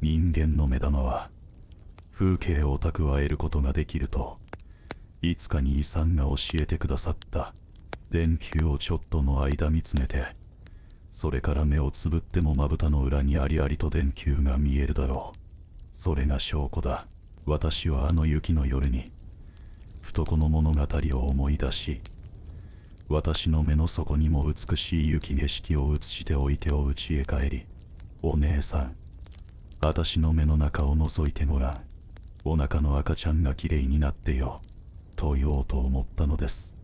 人間の目玉は風景を蓄えることができるといつか兄さんが教えてくださった。電球をちょっとの間見つめて、それから目をつぶってもまぶたの裏にありありと電球が見えるだろう。それが証拠だ。私はあの雪の夜にふとこの物語を思い出し、私の目の底にも美しい雪景色を映しておいてお家へ帰り、お姉さん、私の目の中を覗いてごらん。お腹の赤ちゃんがきれいになってよ、と言おうと思ったのです。